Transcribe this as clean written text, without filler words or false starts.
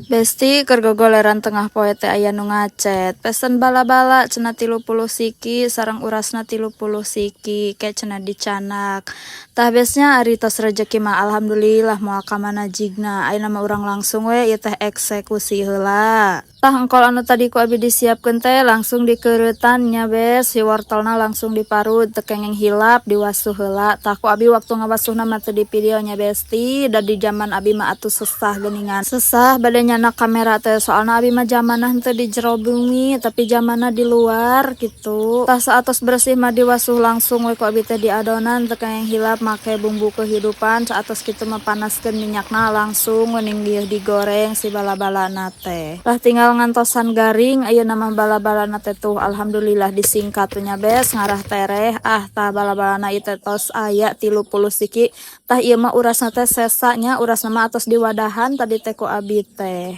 Besti keur gogoleran tengah poe teh aya nu ngacet. Pesen bala-bala cenah 30 siki sareng urasna 30 siki ke cenah dicanak. Tah biasanya ari tos rezeki mah alhamdulillah moal ka mana jigna. Ayeuna mah urang langsung we ieu teh eksekusi heula. Tah engkol anu tadi ku abi disiapkeun teh langsung dikeuretan nya bes, si wortelna langsung diparut teu kengeng hilap diwasuh heula. Tah ku abi waktu ngawasuhna mah teu di video nya besti, da di zaman abi mah atuh sesah geuningan. Sesah bade nyana kamera teh soalna abi mah zamanna henteu di jero bumi tapi zamanna di luar gitu. Tah saatos bersih mah diwasuh langsung we ku abi teh di adonan teu kengeng hilap make bumbu kehidupan. Saatos kitu mah panaskeun minyakna langsung geuning dieu digoreng si bala-balana teh. Tah tinggal ngantosan garing ayeuna mah bala-balana teh tuh alhamdulillah disingkat nya bes ngarah tereh. Tah bala-balana ieu teh tos aya 30 siki. Tah ieu mah urasna teh sesa nya, urasna mah atos di wadahan tadi teh ku abi teh.